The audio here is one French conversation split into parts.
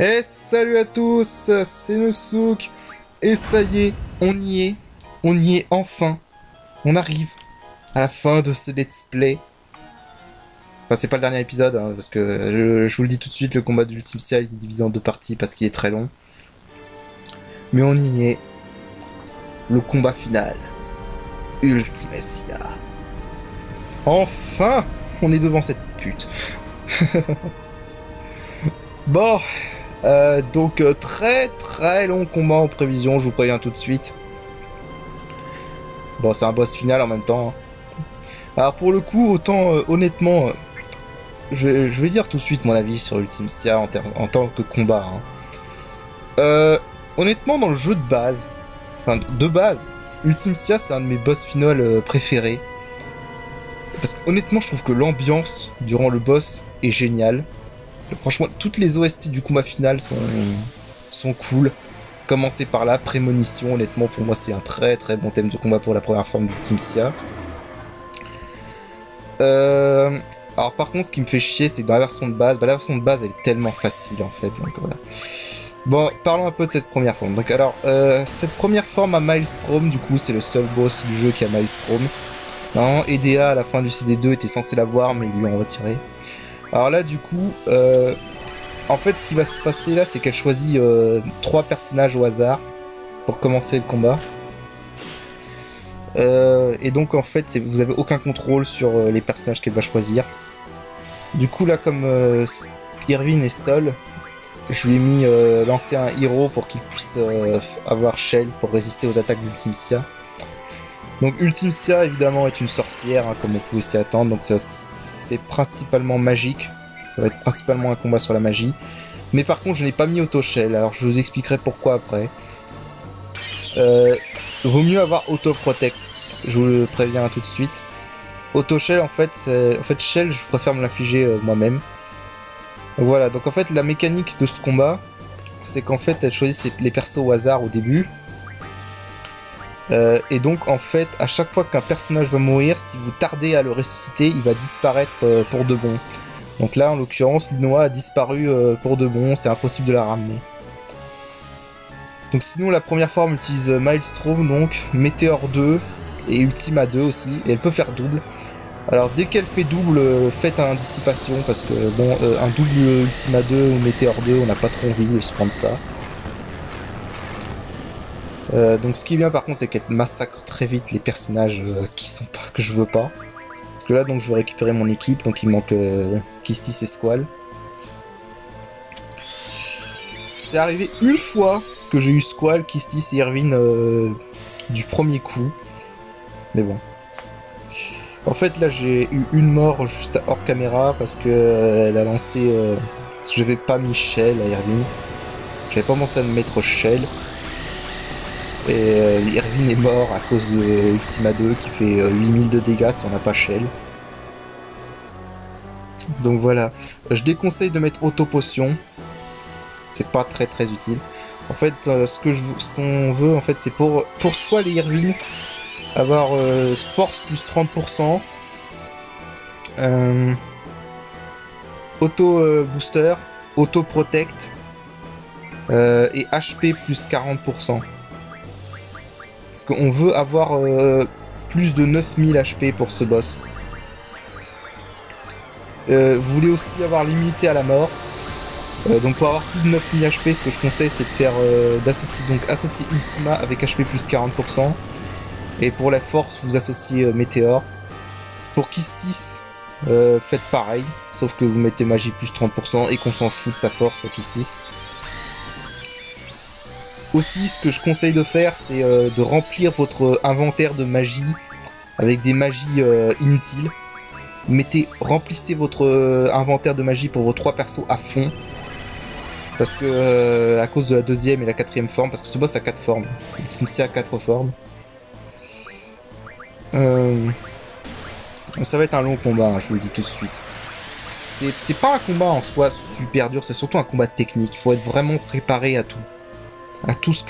Et salut à tous, c'est Noussouk. Et ça y est, on y est enfin. On arrive à la fin de ce let's play. Enfin, c'est pas le dernier épisode, hein, parce que je vous le dis tout de suite, le combat d'Ultimcia est divisé en deux parties parce qu'il est très long. Mais on y est. Le combat final. Ultimcia. Enfin, on est devant cette pute. Bon, donc très long combat en prévision, je vous préviens tout de suite. Bon, c'est un boss final en même temps. Alors pour le coup, autant honnêtement, je vais dire tout de suite mon avis sur Ultimcia en tant que combat. Hein. Honnêtement, dans le jeu de base, Ultimcia c'est un de mes boss finals préférés. Parce que honnêtement, je trouve que l'ambiance durant le boss est géniale. Franchement, toutes les OST du combat final sont cool. Commencer par la prémonition, honnêtement, pour moi, c'est un très bon thème de combat pour la première forme d'Ultimcia. Alors, par contre, ce qui me fait chier, c'est que dans la version de base, la version de base, elle est tellement facile en fait. Donc voilà. Bon, parlons un peu de cette première forme. Donc, alors, cette première forme à Maelstrom, du coup, c'est le seul boss du jeu qui a Maelstrom. Non, EDA à la fin du CD2 était censé l'avoir, mais ils lui ont retiré. Alors là, du coup, en fait, ce qui va se passer là, c'est qu'elle choisit 3 personnages au hasard pour commencer le combat. Et donc, en fait, vous avez aucun contrôle sur les personnages qu'elle va choisir. Du coup, là, comme Irvine est seul, je lui ai mis lancer un héros pour qu'il puisse avoir Shell pour résister aux attaques d'Ultimcia. Donc Ultimcia évidemment est une sorcière, hein, comme on pouvait s'y attendre, donc c'est principalement magique, ça va être principalement un combat sur la magie. Mais par contre je n'ai pas mis Auto Shell, alors je vous expliquerai pourquoi après. Vaut mieux avoir Auto Protect, je vous le préviens tout de suite. Auto Shell en fait Shell je préfère me l'infliger moi-même. Donc voilà, donc en fait la mécanique de ce combat, c'est qu'en fait elle choisit les persos au hasard au début. Et donc en fait à chaque fois qu'un personnage va mourir, si vous tardez à le ressusciter, il va disparaître pour de bon. Donc là en l'occurrence Linoa a disparu pour de bon, c'est impossible de la ramener. Donc sinon la première forme utilise Maelstrom, donc Météore 2 et Ultima 2 aussi, et elle peut faire double. Alors dès qu'elle fait double, faites un dissipation parce que bon un double Ultima 2 ou Météore 2, on n'a pas trop envie de se prendre ça. Donc ce qui est bien par contre c'est qu'elle massacre très vite les personnages que je veux pas. Parce que là donc je veux récupérer mon équipe, donc il manque Kistis et Squall. C'est arrivé une fois que j'ai eu Squall, Kistis et Irvine du premier coup. Mais bon. En fait là j'ai eu une mort juste hors caméra parce que elle a lancé... parce que j'avais pas mis Shell à Irvine. J'avais pas pensé à me mettre Shell. Et Irvine est mort à cause de Ultima 2 qui fait 8000 de dégâts si on n'a pas Shell. Donc voilà, je déconseille de mettre auto potion. C'est pas très utile. En fait, ce qu'on veut en fait, c'est pour Squall et Irvine avoir force plus 30%, auto booster, auto protect et HP plus 40%. Parce qu'on veut avoir plus de 9000 HP pour ce boss. Vous voulez aussi avoir l'immunité à la mort. Donc pour avoir plus de 9000 HP, ce que je conseille c'est de faire associer Ultima avec HP plus 40%. Et pour la force, vous associez Météore. Pour Kistis, faites pareil, sauf que vous mettez magie plus 30% et qu'on s'en fout de sa force à Kistis. Aussi, ce que je conseille de faire, c'est de remplir votre inventaire de magie avec des magies inutiles. Remplissez votre inventaire de magie pour vos 3 persos à fond. Parce que, à cause de la deuxième et la quatrième forme, parce que ce boss a 4 formes. C'est à 4 formes. Ça va être un long combat, hein, je vous le dis tout de suite. C'est pas un combat en soi super dur, c'est surtout un combat technique. Il faut être vraiment préparé à tout.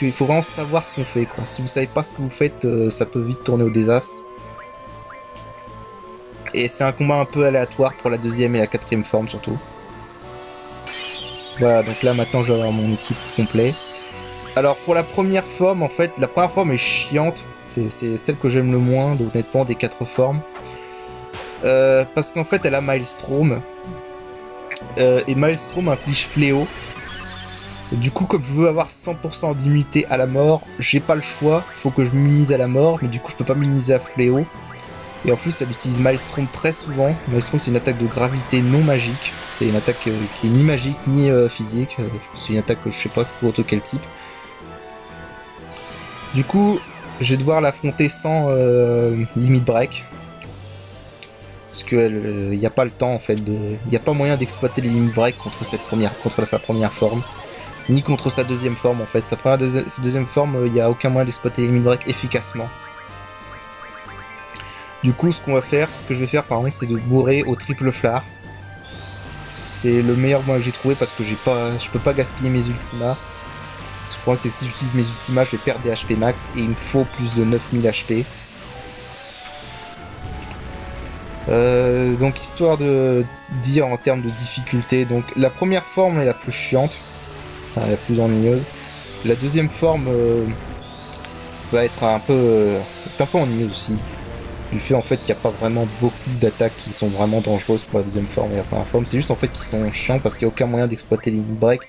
Il faut vraiment savoir ce qu'on fait, quoi. Si vous savez pas ce que vous faites, ça peut vite tourner au désastre. Et c'est un combat un peu aléatoire pour la deuxième et la quatrième forme surtout. Voilà, donc là maintenant je vais avoir mon équipe complet. Alors pour la première forme, en fait, la première forme est chiante. C'est celle que j'aime le moins, honnêtement, des 4 formes. Parce qu'en fait elle a Maelstrom. Et Maelstrom inflige fléau. Du coup, comme je veux avoir 100% d'immunité à la mort, j'ai pas le choix, faut que je m'immunise à la mort, mais du coup je peux pas m'immuniser à fléau. Et en plus elle utilise Maelstrom très souvent. Maelstrom c'est une attaque de gravité non magique, c'est une attaque qui est ni magique ni physique, c'est une attaque que je sais pas pour quel type. Du coup, je vais devoir l'affronter sans limit break. Parce qu'il n'y a pas le temps en fait, il n'y a pas moyen d'exploiter les limit break contre sa première forme. Ni contre sa deuxième forme en fait. Sa deuxième forme, il n'y a aucun moyen d'exploiter les limit break efficacement. Du coup, ce que je vais faire par contre, c'est de bourrer au triple flare. C'est le meilleur moyen que j'ai trouvé parce que je peux pas gaspiller mes ultimas. Le problème c'est que si j'utilise mes ultimas, je vais perdre des HP max et il me faut plus de 9000 HP. Donc histoire de dire en termes de difficulté, donc la première forme est la plus chiante, enfin, la plus ennuyeuse. La deuxième forme va être un peu ennuyeuse aussi. Du fait en fait qu'il n'y a pas vraiment beaucoup d'attaques qui sont vraiment dangereuses pour la deuxième forme et la première forme. C'est juste en fait qu'ils sont chiants parce qu'il n'y a aucun moyen d'exploiter les limit break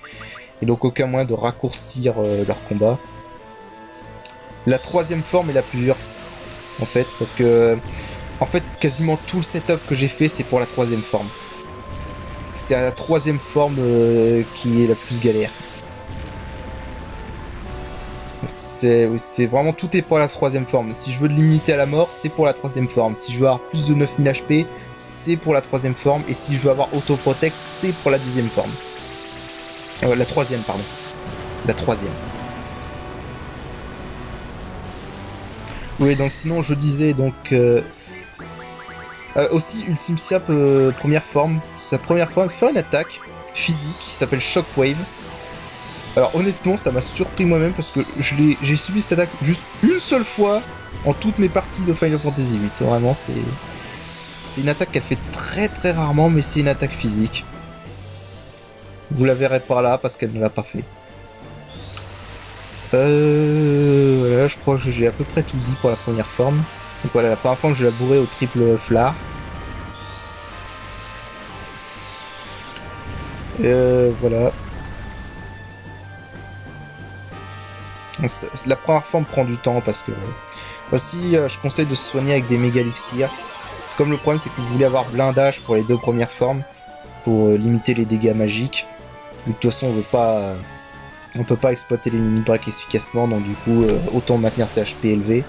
et donc aucun moyen de raccourcir leur combat. La troisième forme est la plus dure en fait parce que en fait quasiment tout le setup que j'ai fait c'est pour la troisième forme. C'est la troisième forme qui est la plus galère. C'est vraiment tout est pour la troisième forme. Si je veux de l'immunité à la mort, c'est pour la troisième forme. Si je veux avoir plus de 9000 HP, c'est pour la troisième forme. Et si je veux avoir auto-protect, c'est pour la deuxième forme. La troisième, pardon. La troisième. Oui, donc sinon je disais donc aussi Ultimcia première forme. Sa première forme fait une attaque physique qui s'appelle Shockwave. Alors honnêtement ça m'a surpris moi-même parce que j'ai subi cette attaque juste une seule fois en toutes mes parties de Final Fantasy VIII. Vraiment c'est une attaque qu'elle fait très très rarement mais c'est une attaque physique. Vous la verrez pas là parce qu'elle ne l'a pas fait. Voilà, je crois que j'ai à peu près tout dit pour la première forme. Donc voilà, la première forme je vais la bourrer au triple flare. Voilà. La première forme prend du temps parce que aussi je conseille de se soigner avec des méga elixirs. Parce que comme le problème c'est que vous voulez avoir blindage pour les deux premières formes pour limiter les dégâts magiques. De toute façon on peut pas exploiter les limit break efficacement donc du coup autant maintenir ses HP élevés.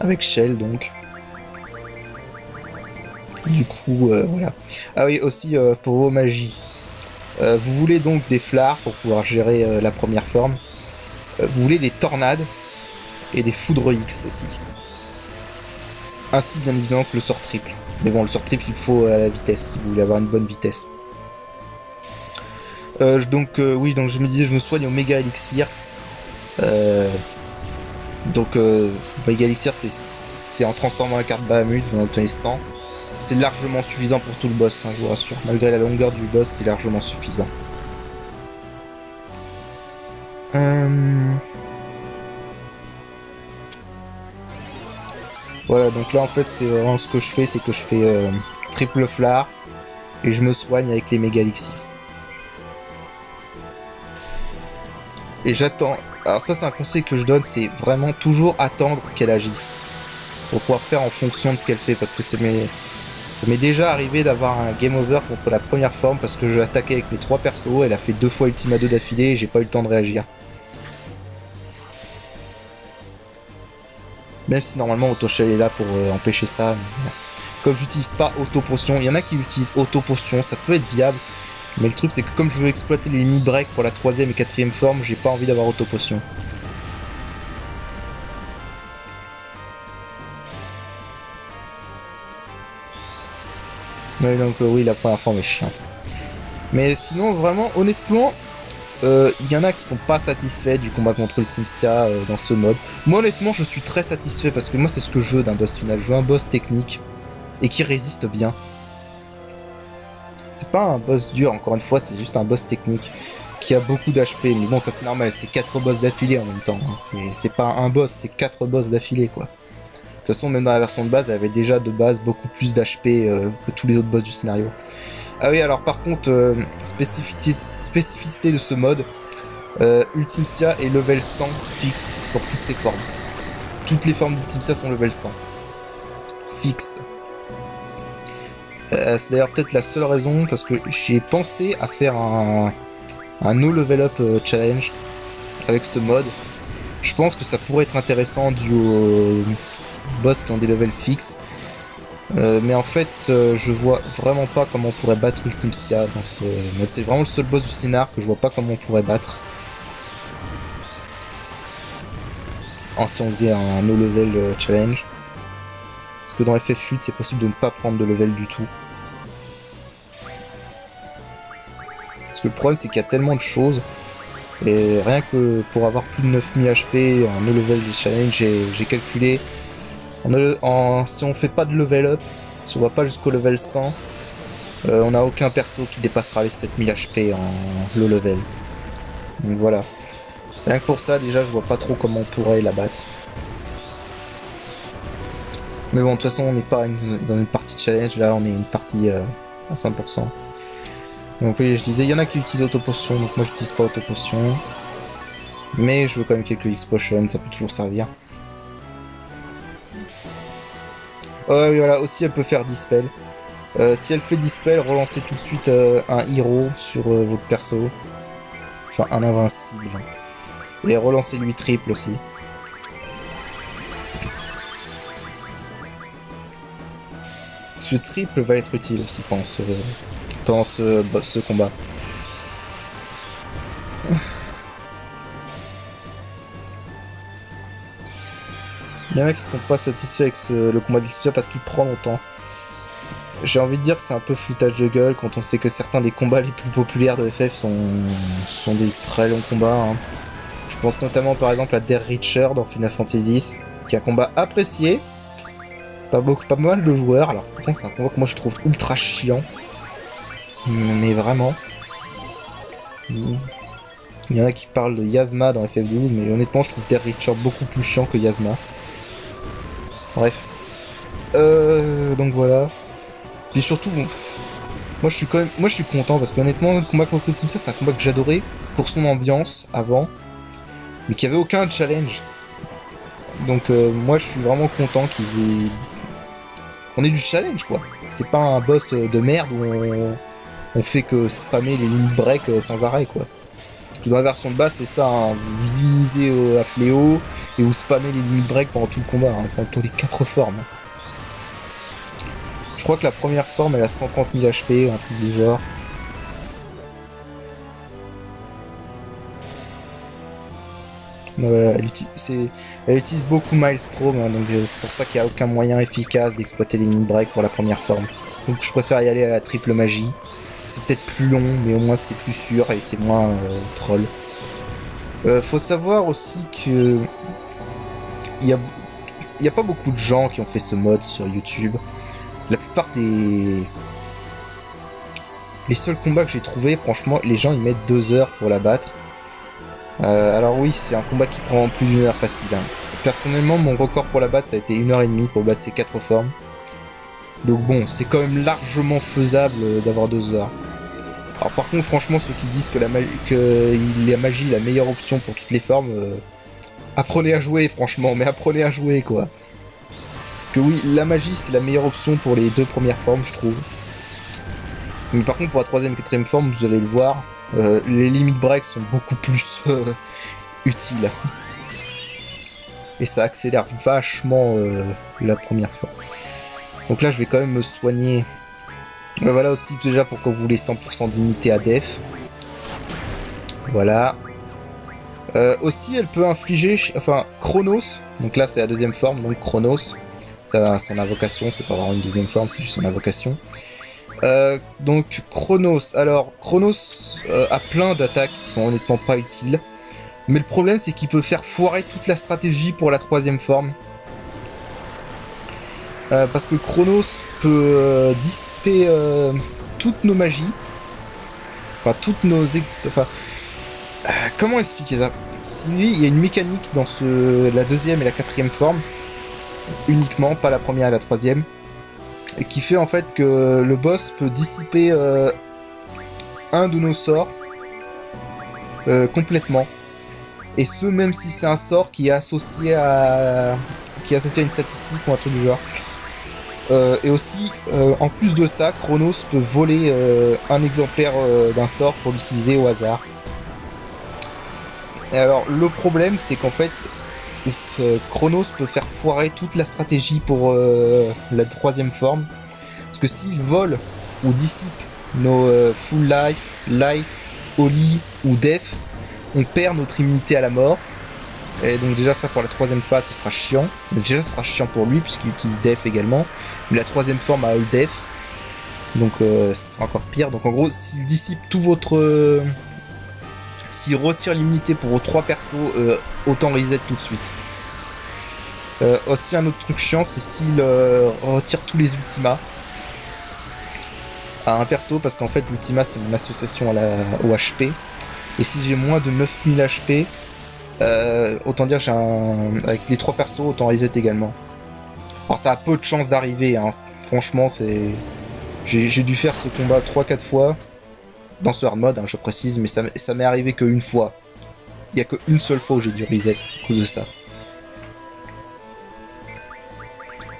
Avec Shell donc. Du coup voilà. Ah oui aussi pour vos magies. Vous voulez donc des flares pour pouvoir gérer la première forme. Vous voulez des tornades et des foudres X aussi. Ainsi bien évidemment que le sort triple. Mais bon le sort triple il faut à la vitesse si vous voulez avoir une bonne vitesse. Oui donc je me disais je me soigne au méga elixir. Méga elixir c'est en transformant la carte Bahamut, vous en obtenez 100. C'est largement suffisant pour tout le boss, hein, je vous rassure. Malgré la longueur du boss, c'est largement suffisant. Voilà, donc là en fait c'est vraiment ce que je fais, c'est que je fais triple flare et je me soigne avec les méga elixirs. Et j'attends. Alors ça c'est un conseil que je donne, c'est vraiment toujours attendre qu'elle agisse. Pour pouvoir faire en fonction de ce qu'elle fait, parce que ça m'est déjà arrivé d'avoir un game over contre la première forme parce que je l'attaquais avec mes 3 persos, elle a fait 2 fois Ultima 2 d'affilée et j'ai pas eu le temps de réagir. Même si normalement Auto-Shell est là pour empêcher ça. Mais... Comme j'utilise pas Auto-Potion, il y en a qui utilisent Auto-Potion, ça peut être viable. Mais le truc c'est que comme je veux exploiter les mid-break pour la 3ème et 4ème forme, j'ai pas envie d'avoir Auto-Potion. Ouais, donc oui, la première forme est chiante. Mais sinon, vraiment, honnêtement, y en a qui sont pas satisfaits du combat contre Ultimcia dans ce mode. Moi, honnêtement, je suis très satisfait parce que moi, c'est ce que je veux d'un boss final. Je veux un boss technique et qui résiste bien. C'est pas un boss dur, encore une fois, c'est juste un boss technique qui a beaucoup d'HP. Mais bon, ça c'est normal, c'est 4 boss d'affilée en même temps. Hein. C'est pas un boss, c'est 4 boss d'affilée, quoi. De toute façon, même dans la version de base, elle avait déjà de base beaucoup plus d'HP que tous les autres boss du scénario. Ah oui, alors par contre, spécificité de ce mode, Ultimcia est level 100 fixe pour toutes ses formes. Toutes les formes d'Ultimcia sont level 100. Fixe. C'est d'ailleurs peut-être la seule raison, parce que j'ai pensé à faire un no level up challenge avec ce mode. Je pense que ça pourrait être intéressant dû aux boss qui ont des levels fixes. Mais en fait, je vois vraiment pas comment on pourrait battre Ultimcia dans ce mode. C'est vraiment le seul boss du scénar que je vois pas comment on pourrait battre. Si on faisait un no level challenge. Parce que dans FF8, c'est possible de ne pas prendre de level du tout. Parce que le problème, c'est qu'il y a tellement de choses. Et rien que pour avoir plus de 9000 HP en no level challenge, j'ai calculé. Si on fait pas de level up, si on va pas jusqu'au level 100, on n'a aucun perso qui dépassera les 7000 HP en low level. Donc voilà. Rien que pour ça, déjà, je vois pas trop comment on pourrait la battre. Mais bon, de toute façon, on n'est pas dans une partie challenge, là, on est une partie à 100%. Donc oui, je disais, il y en a qui utilisent autopotion, donc moi j'utilise pas autopotion. Mais je veux quand même quelques X-Potion, ça peut toujours servir. Oui, voilà, aussi elle peut faire Dispel. Si elle fait Dispel, relancez tout de suite un héros sur votre perso. Enfin, un invincible. Et relancez-lui triple aussi. Ce triple va être utile aussi pendant ce combat. Il y en a qui sont pas satisfaits avec le combat d'Ultimcia parce qu'il prend longtemps. J'ai envie de dire que c'est un peu foutage de gueule quand on sait que certains des combats les plus populaires de FF sont des très longs combats. Hein. Je pense notamment par exemple à Der Richter dans Final Fantasy X, qui est un combat apprécié. Pas mal de joueurs, alors pourtant c'est un combat que moi je trouve ultra chiant. Mais vraiment. Il y en a qui parlent de Yasma dans FF12, mais honnêtement je trouve Der Richter beaucoup plus chiant que Yasma. Bref. Donc voilà. Puis surtout, bon, moi je suis content parce qu'honnêtement le combat contre Ultimcia c'est un combat que j'adorais pour son ambiance avant, mais qui avait aucun challenge. Donc moi je suis vraiment content qu'on ait du challenge quoi. C'est pas un boss de merde où on fait que spammer les limit break sans arrêt quoi. Parce que dans la version de base c'est ça, hein, vous immunisez à fléau et vous spammez les limit break pendant tout le combat, hein, pendant toutes les 4 formes. Je crois que la première forme elle a 130 000 HP, un truc du genre. Elle utilise beaucoup Maelstrom, hein, donc c'est pour ça qu'il n'y a aucun moyen efficace d'exploiter les limit break pour la première forme. Donc je préfère y aller à la triple magie. C'est peut-être plus long, mais au moins c'est plus sûr et c'est moins troll. Faut savoir aussi que il y a pas beaucoup de gens qui ont fait ce mode sur YouTube. La plupart les seuls combats que j'ai trouvé, franchement, les gens ils mettent 2 heures pour la battre. Alors oui, c'est un combat qui prend plus d'1 heure facile. Hein. Personnellement, mon record pour la battre, ça a été 1h30 pour battre ces 4 formes. Donc bon, c'est quand même largement faisable d'avoir 2 heures. Alors par contre, franchement, ceux qui disent que la magie est la meilleure option pour toutes les formes, apprenez à jouer, franchement, mais apprenez à jouer, quoi. Parce que oui, la magie, c'est la meilleure option pour les 2 premières formes, je trouve. Mais par contre, pour la 3ème et 4ème forme, vous allez le voir, les limit breaks sont beaucoup plus utiles. Et ça accélère vachement la première fois. Donc là, je vais quand même me soigner. Voilà aussi déjà pourquoi vous voulez 100% d'immunité à Def. Voilà. Aussi, elle peut infliger... Enfin, Chronos. Donc là, c'est la 2ème forme, donc Chronos. Ça, son invocation, c'est pas vraiment une 2ème forme, c'est juste son invocation. Donc Chronos. Alors, Chronos a plein d'attaques qui sont honnêtement pas utiles. Mais le problème, c'est qu'il peut faire foirer toute la stratégie pour la 3ème forme. Parce que Chronos peut dissiper toutes nos magies, enfin toutes nos... Enfin, comment expliquer ça? Si lui, il y a une mécanique dans la deuxième et la quatrième forme, uniquement, pas la première et la troisième, qui fait en fait que le boss peut dissiper un de nos sorts complètement. Et ce, même si c'est un sort qui est associé à une statistique ou un truc du genre. Et aussi, en plus de ça, Chronos peut voler un exemplaire d'un sort pour l'utiliser au hasard. Et alors, le problème, c'est qu'en fait, Chronos peut faire foirer toute la stratégie pour la troisième forme. Parce que s'il vole ou dissipe nos full life, life, holy ou death, on perd notre immunité à la mort. Et donc déjà ça pour la troisième phase ce sera chiant. Donc déjà ce sera chiant pour lui puisqu'il utilise Death également. Mais la troisième forme a All Death. Donc ce sera encore pire. Donc en gros s'il dissipe tout votre... s'il retire l'immunité pour vos 3 persos, autant reset tout de suite. Aussi un autre truc chiant c'est s'il retire tous les ultimas à un perso. Parce qu'en fait l'ultima c'est mon association au HP. Et si j'ai moins de 9000 HP... autant dire que avec les 3 persos, autant reset également. Alors ça a peu de chances d'arriver, hein. Franchement c'est... J'ai dû faire ce combat 3-4 fois, dans ce hard mode, hein, je précise, mais ça m'est arrivé qu'une fois. Il n'y a qu'une seule fois où j'ai dû reset à cause de ça.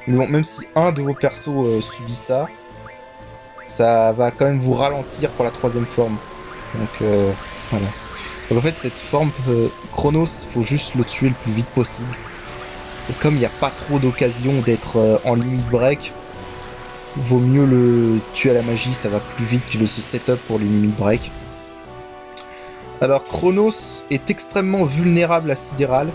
Mais bon, même si un de vos persos subit ça, ça va quand même vous ralentir pour la troisième forme. Donc voilà. Donc en fait cette forme Chronos, faut juste le tuer le plus vite possible. Et comme il n'y a pas trop d'occasion d'être en limit break, vaut mieux le tuer à la magie, ça va plus vite que le setup pour les limit break. Alors Chronos est extrêmement vulnérable à Sidéral.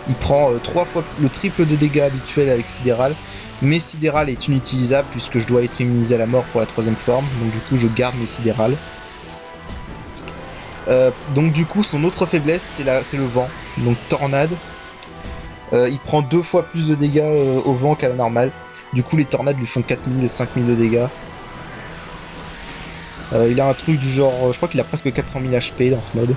Il prend 3 fois le triple de dégâts habituels avec Sidéral. Mais Sidéral est inutilisable puisque je dois être immunisé à la mort pour la troisième forme. Donc du coup je garde mes Sidéral. Donc du coup son autre faiblesse c'est le vent, donc tornade. Il prend 2 fois plus de dégâts au vent qu'à la normale. Du coup les tornades lui font 4000 et 5000 de dégâts. Il a un truc du genre, je crois qu'il a presque 400 000 HP dans ce mode.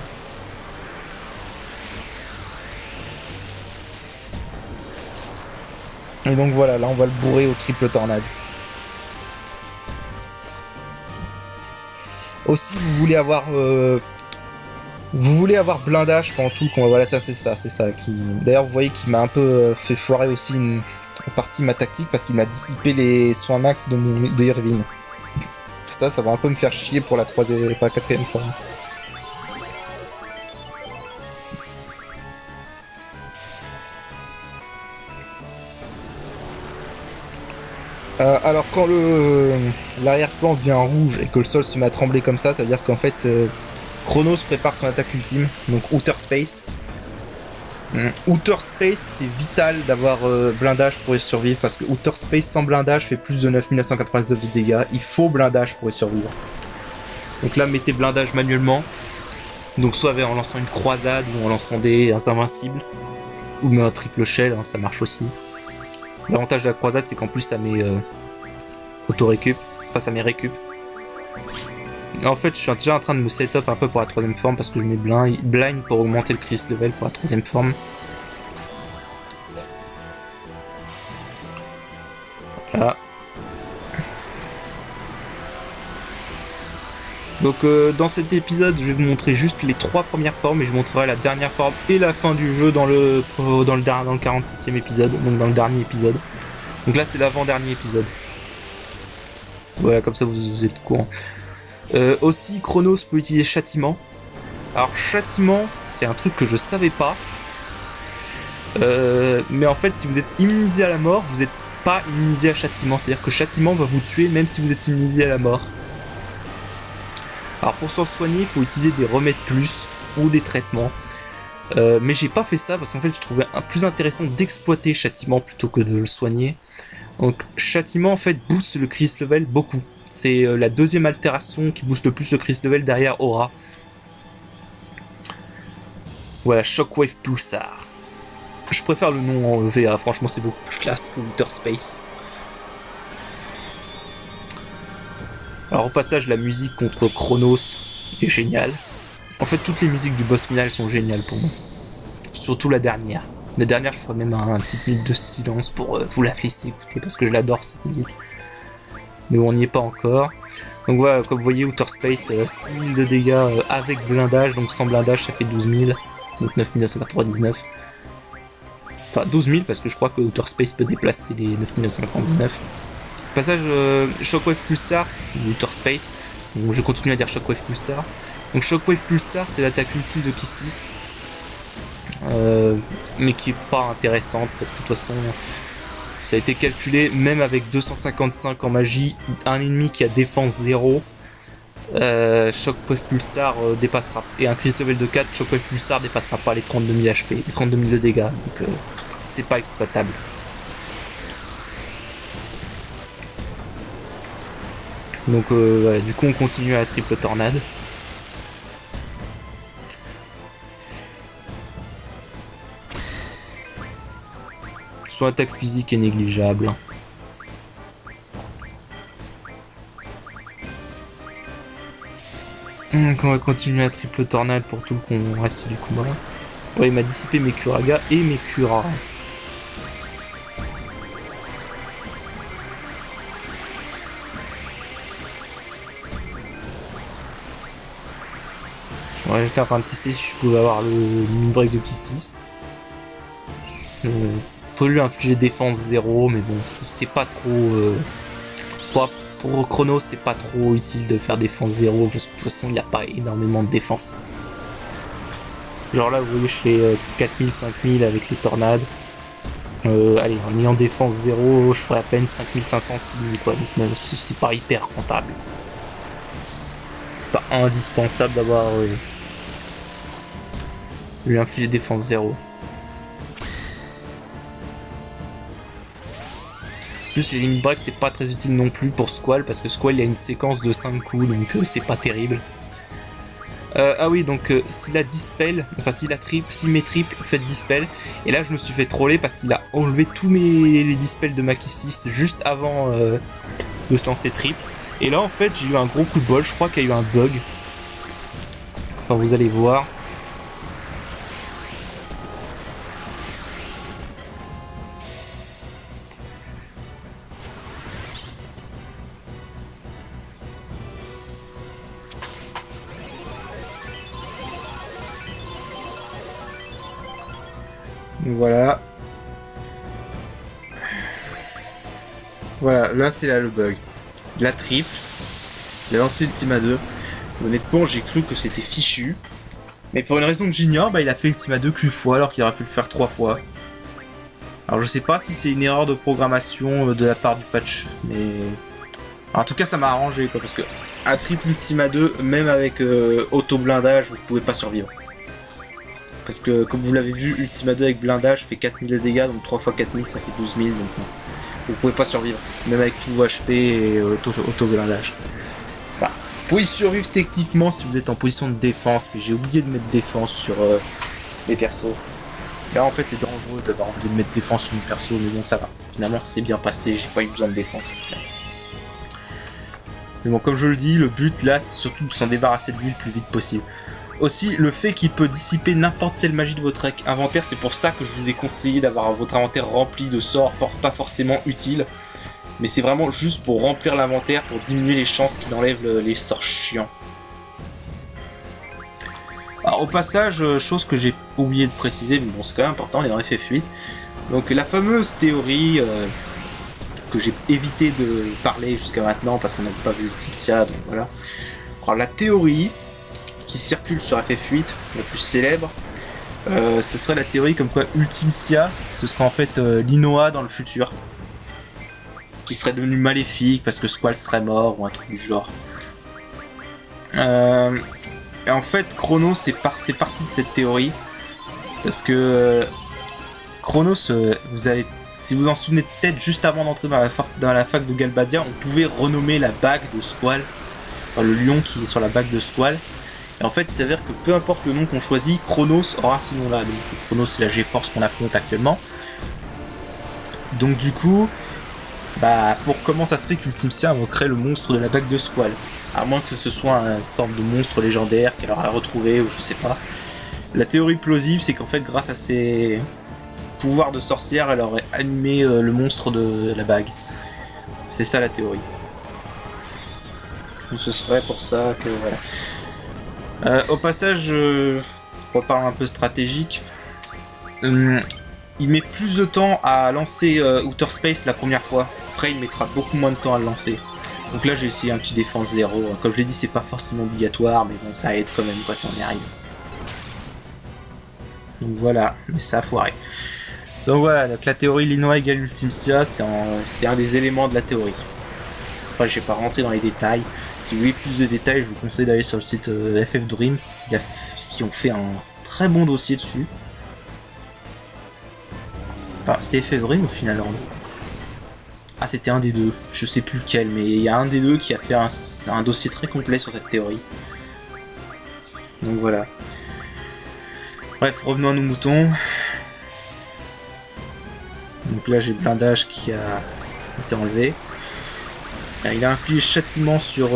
Et donc voilà, là on va le bourrer au triple tornade. Aussi vous voulez avoir blindage pendant tout le combat. Voilà, c'est ça qui... D'ailleurs, vous voyez qu'il m'a un peu fait foirer aussi en partie ma tactique parce qu'il m'a dissipé les soins max de Irvine. Ça va un peu me faire chier pour la quatrième forme. Alors quand l'arrière-plan devient rouge et que le sol se met à trembler comme ça veut dire qu'en fait... Chronos prépare son attaque ultime, donc Outer Space. Outer Space, c'est vital d'avoir blindage pour y survivre, parce que Outer Space sans blindage fait plus de 9999 de dégâts. Il faut blindage pour y survivre. Donc là, mettez blindage manuellement. Donc soit en lançant une croisade, ou en lançant des invincibles, ou même un triple shell, hein, ça marche aussi. L'avantage de la croisade, c'est qu'en plus ça met auto-récup, enfin ça met récup. En fait, je suis déjà en train de me setup un peu pour la troisième forme parce que je mets blind pour augmenter le Chris level pour la troisième forme. Voilà. Donc dans cet épisode, je vais vous montrer juste les 3 premières formes et je vous montrerai la dernière forme et la fin du jeu dans le 47e épisode, donc dans le dernier épisode. Donc là, c'est l'avant-dernier épisode. Ouais, comme ça vous êtes au courant. Aussi, Chronos peut utiliser châtiment. Alors, châtiment, c'est un truc que je savais pas. Mais en fait, si vous êtes immunisé à la mort, vous n'êtes pas immunisé à châtiment. C'est-à-dire que châtiment va vous tuer même si vous êtes immunisé à la mort. Alors, pour s'en soigner, il faut utiliser des remèdes plus ou des traitements. Mais j'ai pas fait ça parce qu'en fait, je trouvais plus intéressant d'exploiter châtiment plutôt que de le soigner. Donc, châtiment, en fait, booste le Chris level beaucoup. C'est la deuxième altération qui booste le plus le Chris level derrière Aura. Voilà, Shockwave Pulsar. Je préfère le nom en VA, franchement c'est beaucoup plus classe que Outer Space. Alors au passage, la musique contre Chronos est géniale. En fait, toutes les musiques du boss final sont géniales pour moi. Surtout la dernière. La dernière, je ferai même un petite minute de silence pour vous la laisser écouter parce que je l'adore cette musique. Mais bon, on n'y est pas encore. Donc voilà, comme vous voyez, Outer Space, 6000 de dégâts avec blindage. Donc sans blindage, ça fait 12 000. Donc 9999. Enfin 12 000 parce que je crois que Outer Space peut déplacer les 9999. Passage Shockwave Pulsar, Outer Space. Donc je continue à dire Shockwave Pulsar. Donc Shockwave Pulsar, c'est l'attaque ultime de Kistis. Mais qui est pas intéressante parce que de toute façon ça a été calculé même avec 255 en magie, un ennemi qui a défense 0, Shockwave Pulsar dépassera, et un Chris level de 4, Shockwave Pulsar dépassera pas les 32 000 HP, les 32 000 de dégâts, donc c'est pas exploitable. Donc ouais, du coup on continue à la triple tornade. Son attaque physique est négligeable. Donc on va continuer à triple tornade pour tout le reste du combat. Ouais, il m'a dissipé mes Kuraga et mes Kura. Ouais, j'étais en train de tester si je pouvais avoir le mini break de Kistis. Peut lui infliger défense 0, mais bon, c'est pas trop. Pour Chronos, c'est pas trop utile de faire défense 0 parce que de toute façon, il n'y a pas énormément de défense. Genre là, vous voyez, je fais 4000, 5000 avec les tornades. Allez, en ayant défense 0, je ferai à peine 5500, 6000 quoi. Donc c'est pas hyper rentable. C'est pas indispensable d'avoir lui infliger défense 0. Plus les limit break, c'est pas très utile non plus pour Squall parce que Squall il a une séquence de 5 coups donc c'est pas terrible. Ah oui, donc s'il a dispel, enfin s'il met trip, faites dispel. Et là je me suis fait troller parce qu'il a enlevé tous les dispels de ma Kistis juste avant de se lancer trip. Et là en fait j'ai eu un gros coup de bol, je crois qu'il y a eu un bug. Enfin vous allez voir. Voilà. Voilà, là c'est là le bug. La triple. Il a lancé Ultima 2. Honnêtement, j'ai cru que c'était fichu. Mais pour une raison que j'ignore, il a fait Ultima 2 qu'une fois alors qu'il aurait pu le faire 3 fois. Alors je sais pas si c'est une erreur de programmation de la part du patch, mais... Alors, en tout cas ça m'a arrangé quoi, parce que un triple Ultima 2, même avec auto-blindage, vous pouvez pas survivre. Parce que comme vous l'avez vu, Ultima 2 avec blindage fait 4000 de dégâts, donc 3 x 4000 ça fait 12 000, donc non. Vous pouvez pas survivre, même avec tous vos HP et auto-blindage. Enfin, vous pouvez survivre techniquement si vous êtes en position de défense, mais j'ai oublié de mettre défense sur les persos. Là en fait c'est dangereux d'avoir oublié de mettre défense sur mes persos, mais bon ça va. Finalement ça s'est bien passé, j'ai pas eu besoin de défense. Mais bon, comme je le dis, le but là c'est surtout de s'en débarrasser de lui le plus vite possible. Aussi, le fait qu'il peut dissiper n'importe quelle magie de votre inventaire, c'est pour ça que je vous ai conseillé d'avoir votre inventaire rempli de sorts pas forcément utiles. Mais c'est vraiment juste pour remplir l'inventaire, pour diminuer les chances qu'il enlève les sorts chiants. Alors au passage, chose que j'ai oublié de préciser, mais bon c'est quand même important, il est dans FF8. Donc la fameuse théorie que j'ai évité de parler jusqu'à maintenant parce qu'on n'a pas vu Ultimcia, donc voilà. Alors la théorie qui circule sur FF8, la plus célèbre, ce serait la théorie comme quoi Ultimcia, ce serait en fait Linoa dans le futur, qui serait devenu maléfique parce que Squall serait mort ou un truc du genre. Et en fait, Chronos fait partie de cette théorie parce que Chronos, si vous en souvenez peut-être, juste avant d'entrer dans la fac de Galbadia, on pouvait renommer la bague de Squall, enfin, le lion qui est sur la bague de Squall. Et en fait, il s'avère que peu importe le nom qu'on choisit, Chronos aura ce nom-là. Donc Chronos, c'est la G-Force qu'on affronte actuellement. Donc du coup, Bah, pour comment ça se fait qu'Ultimcia invoquerait le monstre de la bague de Squall? À moins que ce soit une forme de monstre légendaire qu'elle aurait retrouvé ou je sais pas. La théorie plausible, c'est qu'en fait, grâce à ses pouvoirs de sorcière, elle aurait animé le monstre de la bague. C'est ça la théorie. Donc ce serait pour ça que voilà. Au passage, on parler un peu stratégique. Il met plus de temps à lancer Outer Space la première fois. Après, il mettra beaucoup moins de temps à le lancer. Donc là, j'ai essayé un petit défense 0. Comme je l'ai dit, c'est pas forcément obligatoire, mais bon, ça aide quand même quoi si on y arrive. Donc voilà, mais ça a foiré. Donc voilà, donc la théorie Linois égale Ultimcia, c'est un des éléments de la théorie. Après, je vais pas rentrer dans les détails. Si vous voulez plus de détails, je vous conseille d'aller sur le site FF Dream, qui ont fait un très bon dossier dessus. Enfin, c'était FF Dream au final. Ah, c'était un des deux. Je sais plus lequel, mais il y a un des deux qui a fait un dossier très complet sur cette théorie. Donc voilà. Bref, revenons à nos moutons. Donc là, j'ai blindage qui a été enlevé. Il a infligé châtiment sur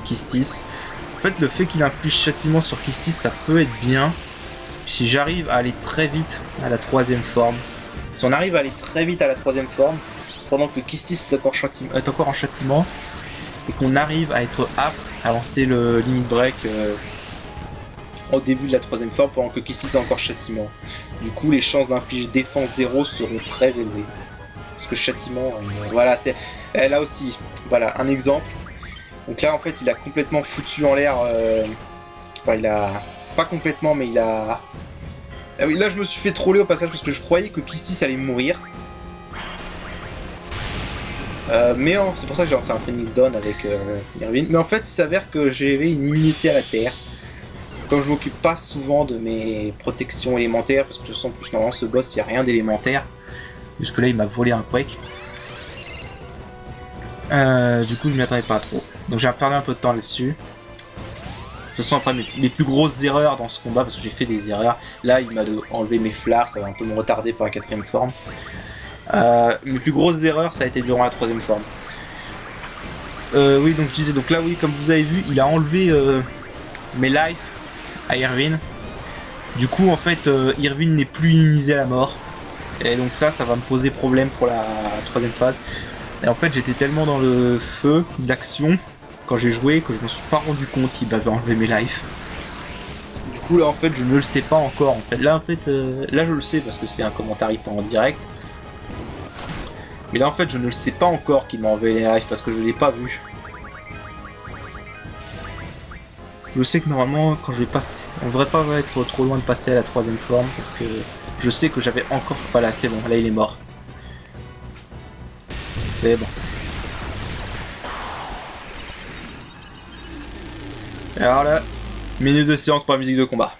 Kistis. En fait, le fait qu'il inflige châtiment sur Kistis, ça peut être bien si j'arrive à aller très vite à la troisième forme. Si on arrive à aller très vite à la troisième forme, pendant que Kistis est encore en châtiment, et qu'on arrive à être apte à lancer le limit break au début de la troisième forme, pendant que Kistis est encore châtiment. Du coup, les chances d'infliger défense 0 seront très élevées. Parce que châtiment, voilà, c'est là aussi, voilà, un exemple. Donc là, en fait, il a complètement foutu en l'air. Enfin, il a pas complètement, mais il a. Ah oui, là, je me suis fait troller au passage parce que je croyais que Kistis allait mourir. Mais c'est pour ça que j'ai lancé un Phoenix Dawn avec Irvine. Mais en fait, il s'avère que j'avais une immunité à la terre. Comme je m'occupe pas souvent de mes protections élémentaires, parce que de toute façon, plus normalement, ce boss, il n'y a rien d'élémentaire. Jusque là, il m'a volé un quake. Du coup, je m'y attendais pas trop. Donc j'ai perdu un peu de temps là-dessus. De toute façon, après, mes plus grosses erreurs dans ce combat, parce que j'ai fait des erreurs, là, il m'a enlevé mes flars, ça va un peu me retarder pour la quatrième forme. Mes plus grosses erreurs, ça a été durant la troisième forme. Oui, donc je disais, donc là, oui, comme vous avez vu, il a enlevé mes life à Irvine. Du coup, en fait, Irvine n'est plus immunisé à la mort. Et donc ça va me poser problème pour la troisième phase. Et en fait, j'étais tellement dans le feu d'action quand j'ai joué que je me suis pas rendu compte qu'il m'avait enlevé mes lives. Du coup, là, en fait, je ne le sais pas encore. En fait, là, je le sais parce que c'est un commentaire pas en direct. Mais là, en fait, je ne le sais pas encore qu'il m'a enlevé les lives parce que je l'ai pas vu. Je sais que normalement, quand je vais passer, on devrait pas être trop loin de passer à la troisième forme parce que je sais que j'avais encore. Voilà, c'est bon. Là, il est mort. C'est bon. Alors là, minute de séance pour la musique de combat.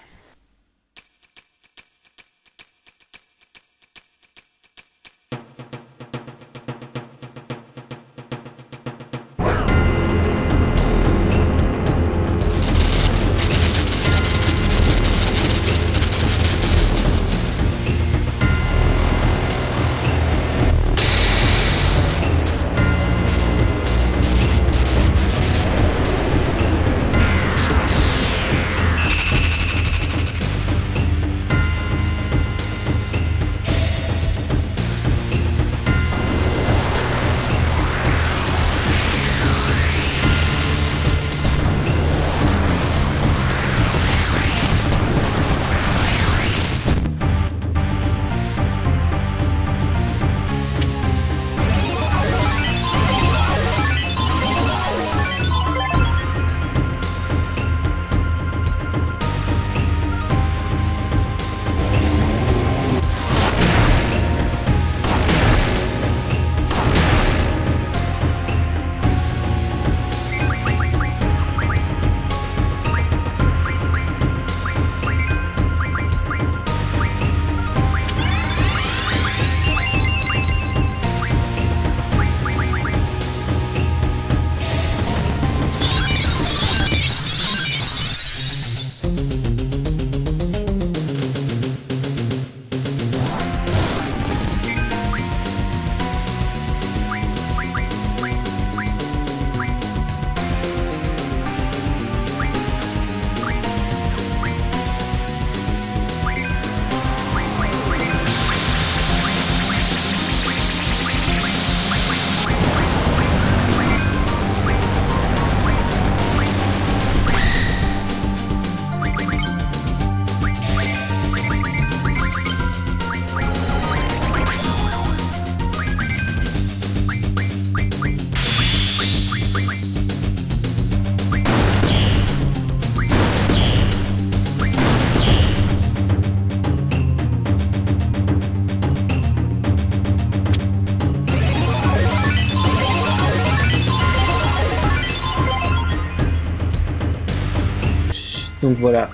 Donc voilà.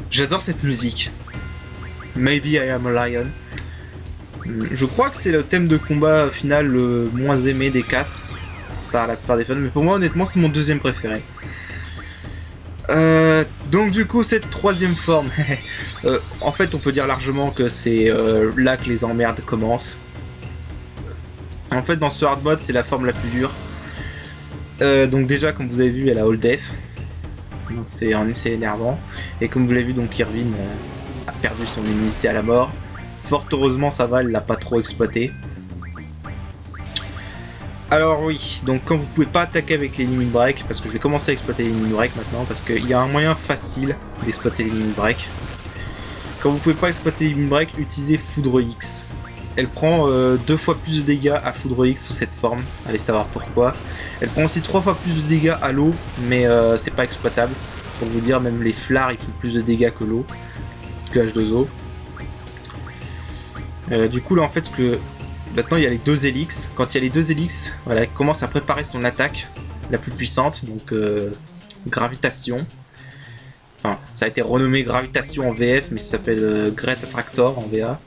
J'adore cette musique. Maybe I am a lion. Je crois que c'est le thème de combat final le moins aimé des 4 par la plupart des fans, mais pour moi honnêtement c'est mon deuxième préféré. Donc du coup cette troisième forme, en fait on peut dire largement que c'est là que les emmerdes commencent. En fait dans ce hard mode c'est la forme la plus dure. Donc déjà comme vous avez vu elle a All Death, donc c'est énervant. Et comme vous l'avez vu donc Irvine a perdu son immunité à la mort. Fort heureusement ça va, elle l'a pas trop exploité. Alors oui, donc quand vous pouvez pas attaquer avec les limit break, parce que je vais commencer à exploiter les limit break maintenant, parce qu'il y a un moyen facile d'exploiter les limit break. Quand vous pouvez pas exploiter les limit break, utilisez Foudre X. Elle prend 2 fois plus de dégâts à Foudre X sous cette forme, allez savoir pourquoi. Elle prend aussi 3 fois plus de dégâts à l'eau, mais c'est pas exploitable. Pour vous dire, même les flards ils font plus de dégâts que l'eau, que H2O. Du coup là en fait ce que... Maintenant il y a les 2 Helix. Quand il y a les 2 Helix, voilà, elle commence à préparer son attaque la plus puissante, donc Gravitation. Enfin, ça a été renommé Gravitation en VF, mais ça s'appelle Great Attractor en VA.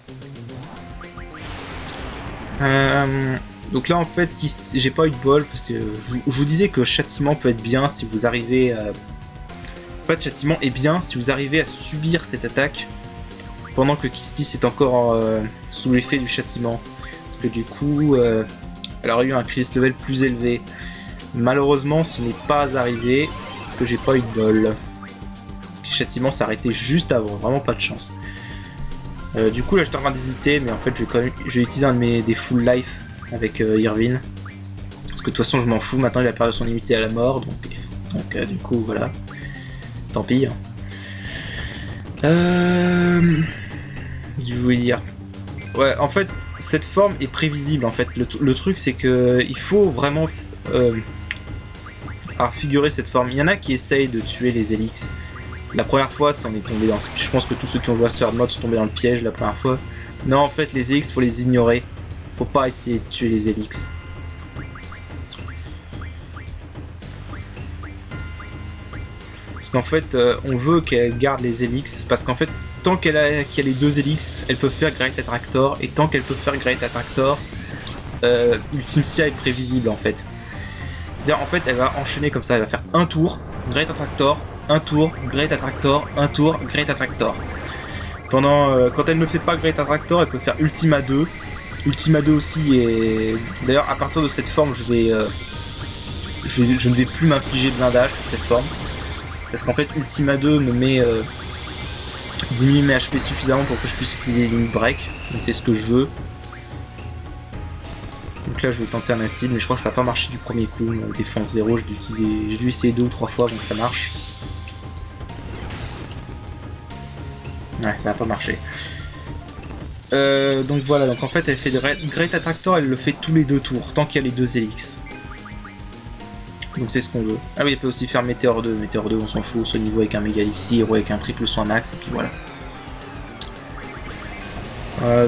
Donc là en fait, j'ai pas eu de bol, parce que je vous disais que Châtiment peut être bien si vous arrivez à... En fait, Châtiment est bien si vous arrivez à subir cette attaque pendant que Kistis est encore sous l'effet du châtiment. Parce que du coup, elle aurait eu un crisis level plus élevé. Malheureusement, ce n'est pas arrivé, parce que j'ai pas eu de bol. Parce que le châtiment s'est arrêté juste avant, vraiment pas de chance. Du coup, là, j'étais en train d'hésiter, mais en fait, je vais utiliser un de des full life avec Irvine. Parce que de toute façon, je m'en fous, maintenant il a perdu son immunité à la mort, donc du coup, voilà. Tant pis. Je voulais dire. Ouais, en fait, cette forme est prévisible. En fait, le truc, c'est que il faut vraiment figurer cette forme. Il y en a qui essayent de tuer les Helix. La première fois, ça en est tombé dans. Je pense que tous ceux qui ont joué à ce hard mode sont tombés dans le piège la première fois. Non, en fait, les Helix, faut les ignorer. Faut pas essayer de tuer les Helix. Parce qu'en fait, on veut qu'elle garde les Helix. Parce qu'en fait, tant qu'elle a les 2 Helix, elle peut faire Great Attractor. Et tant qu'elle peut faire Great Attractor, Ultimcia est prévisible en fait. C'est-à-dire, en fait, elle va enchaîner comme ça. Elle va faire un tour, Great Attractor, un tour, Great Attractor, un tour, Great Attractor. Quand elle ne fait pas Great Attractor, elle peut faire Ultima 2. Ultima 2 aussi, et d'ailleurs, à partir de cette forme, je ne vais plus m'infliger de blindage pour cette forme. Parce qu'en fait, Ultima 2 me met diminue mes HP suffisamment pour que je puisse utiliser les limit break. Donc c'est ce que je veux. Donc là je vais tenter un acide, mais je crois que ça n'a pas marché du premier coup. Défense 0, j'ai dû essayer 2 ou 3 fois donc ça marche. Ouais, ça n'a pas marché. Donc voilà, donc en fait elle fait de Great Attractor, elle le fait tous les 2 tours, tant qu'il y a les 2 Helix. Donc c'est ce qu'on veut. Ah oui, elle peut aussi faire Météore 2. Météore 2, on s'en fout. Ce niveau avec un méga ici, héros avec un triple soin max, et puis voilà.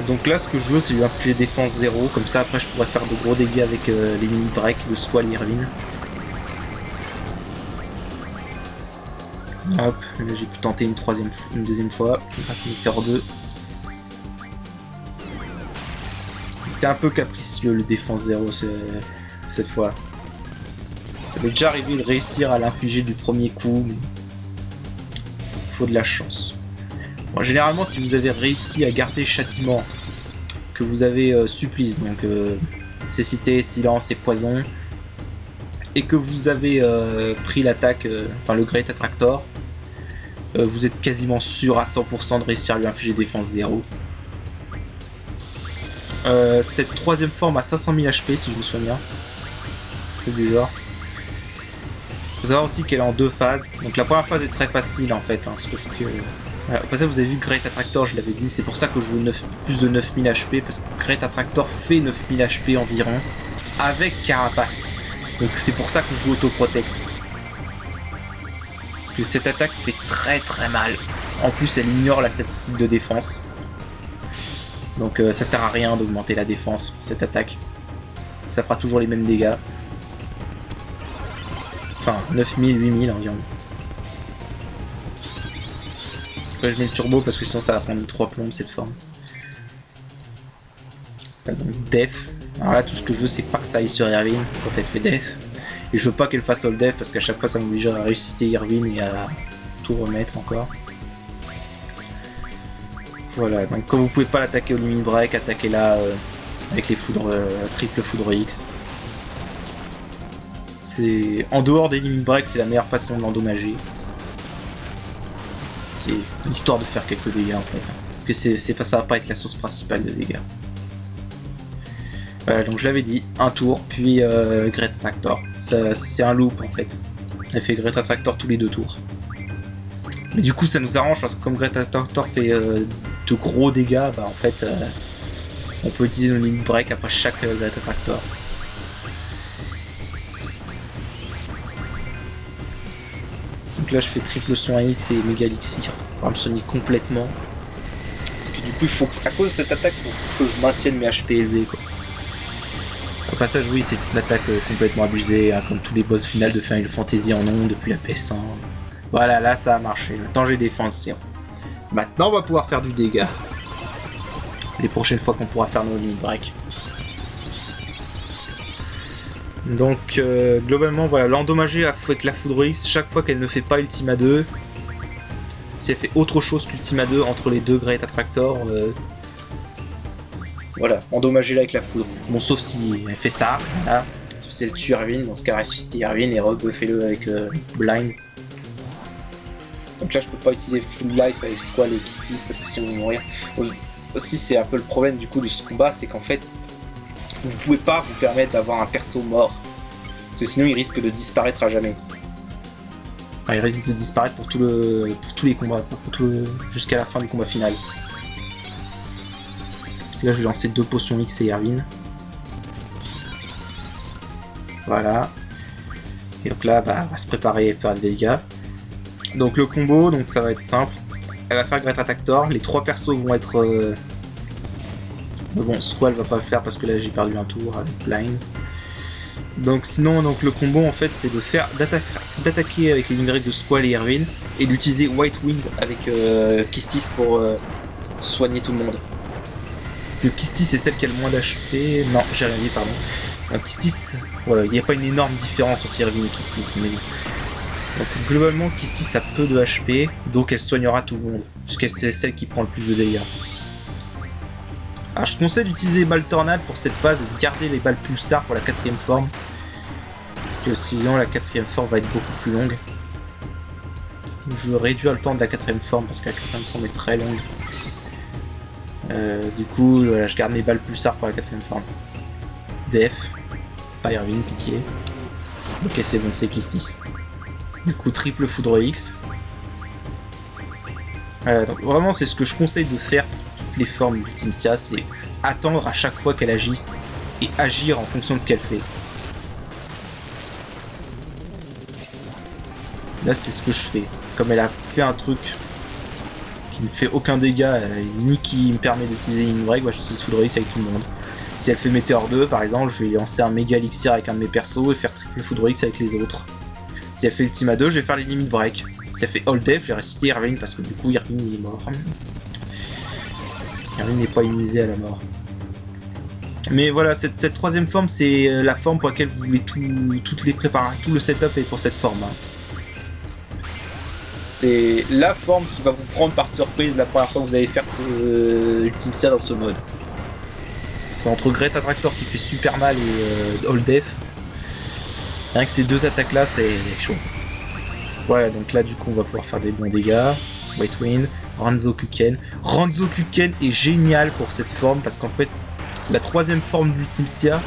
Donc là, ce que je veux, c'est lui infliger défense 0. Comme ça, après, je pourrais faire de gros dégâts avec les mini break de Squall et Irvine. Hop, là j'ai pu tenter une deuxième fois. Grâce à Météore 2. C'était un peu capricieux le défense 0 cette fois. Ça m'est déjà arrivé de réussir à l'infliger du premier coup, mais il faut de la chance. Bon, généralement, si vous avez réussi à garder châtiment, que vous avez supplice, donc cécité, silence et poison, et que vous avez pris l'attaque, enfin le Great Attractor, vous êtes quasiment sûr à 100% de réussir à lui infliger défense 0. Cette troisième forme a 500 000 HP si je me souviens bien. Truc du genre. Il faut savoir aussi qu'elle est en 2 phases. Donc la première phase est très facile en fait. Hein, parce que. Après ça, vous avez vu Great Attractor, je l'avais dit. C'est pour ça que je veux plus de 9000 HP. Parce que Great Attractor fait 9000 HP environ. Avec Carapace. Donc c'est pour ça que je joue Auto-Protect. Parce que cette attaque fait très très mal. En plus, elle ignore la statistique de défense. Donc ça sert à rien d'augmenter la défense pour cette attaque. Ça fera toujours les mêmes dégâts. Enfin, 9000, 8000 environ. Après je mets le turbo parce que sinon ça va prendre 3 plombes cette forme. Donc Def. Alors là tout ce que je veux c'est pas que ça aille sur Irvine quand elle fait Def. Et je veux pas qu'elle fasse All Def parce qu'à chaque fois ça m'oblige à ressusciter Irvine et à tout remettre encore. Voilà, donc comme vous pouvez pas l'attaquer au limit break, attaquez-la avec les foudres, triple foudre X. C'est en dehors des limit break, c'est la meilleure façon de l'endommager. C'est histoire de faire quelques dégâts en fait, parce que c'est pas, ça va pas être la source principale de dégâts. Voilà, donc je l'avais dit, un tour, puis Great Attractor. C'est un loop en fait. Elle fait Great Attractor tous les 2 tours. Mais du coup ça nous arrange parce que comme Great Attractor fait de gros dégâts, bah en fait on peut utiliser nos limit break après chaque Great Attractor. Donc là je fais triple soin X et méga elixir pour me soigner complètement. Parce que du coup il faut, à cause de cette attaque, faut que je maintienne mes HP élevés quoi. Au passage oui c'est une attaque complètement abusée, hein, comme tous les boss finales de Final Fantasy en ont depuis la PS1. Voilà, là ça a marché, maintenant j'ai défoncé. Maintenant on va pouvoir faire du dégât. Les prochaines fois qu'on pourra faire nos limit break. Donc globalement voilà, l'endommager avec la foudre X chaque fois qu'elle ne fait pas Ultima 2. Si elle fait autre chose qu'Ultima 2 entre les 2 Great Attractor, voilà, endommager-la avec la foudre. Bon sauf si elle fait ça, voilà. Sauf si elle tue Irvine, dans ce cas ressusciter Irvine et rebuffez-le avec Blind. Donc là je peux pas utiliser Full Life avec Squall et Kistis parce que sinon ils vont mourir. Aussi c'est un peu le problème du coup de ce combat, c'est qu'en fait vous pouvez pas vous permettre d'avoir un perso mort. Parce que sinon il risque de disparaître à jamais. Enfin, il risque de disparaître pour tous les combats, jusqu'à la fin du combat final. Là je vais lancer 2 potions X et Irvine. Voilà. Et donc là bah, on va se préparer à faire des dégâts. Donc le combo, donc ça va être simple. Elle va faire Great Attractor, les 3 persos vont être... Bon, Squall va pas le faire parce que là j'ai perdu un tour avec Blind. Donc sinon, donc, le combo en fait c'est de faire d'attaquer avec les numériques de Squall et Irvine et d'utiliser White Wind avec Kistis pour soigner tout le monde. Le Kistis c'est celle qui a le moins d'HP. Non, j'ai rien dit, pardon. Kistis, il n'y a pas une énorme différence entre Irvine et Kistis, mais... Donc globalement Kistis a peu de HP, donc elle soignera tout le monde, puisque c'est celle qui prend le plus de dégâts. Alors je conseille d'utiliser les balles tornades pour cette phase et de garder les balles pulsar pour la 4ème forme. Parce que sinon la 4ème forme va être beaucoup plus longue. Je vais réduire le temps de la 4ème forme parce que la 4ème forme est très longue. Du coup voilà, je garde mes balles pulsar pour la 4ème forme. Def, pas Irvine, pitié. Ok c'est bon, c'est Kistis. Du coup triple foudre X. Donc vraiment c'est ce que je conseille de faire pour toutes les formes d'Ultimcia, c'est attendre à chaque fois qu'elle agisse et agir en fonction de ce qu'elle fait. Là c'est ce que je fais. Comme elle a fait un truc qui ne fait aucun dégât ni qui me permet d'utiliser une règle, j'utilise foudre X avec tout le monde. Si elle fait Météor 2 par exemple, je vais lancer un méga elixir avec un de mes persos et faire triple foudre X avec les autres. Si elle fait Ultima 2, je vais faire les limit break. Si elle fait All Def, je vais ressusciter Irvine parce que du coup Irvine il est mort. Irvine n'est pas immunisé à la mort. Mais voilà, cette 3ème forme, c'est la forme pour laquelle vous voulez toutes les préparer. Tout le setup est pour cette forme. C'est la forme qui va vous prendre par surprise la première fois que vous allez faire ce Ultimcia dans ce mode. Parce qu'entre Great Attractor qui fait super mal et All Def, rien que ces 2 attaques là c'est chaud. Voilà, donc là du coup on va pouvoir faire des bons dégâts. White Wind, Ranzo-Kuken. Ranzo-Kuken est génial pour cette forme parce qu'en fait la 3ème forme d'Ultimcia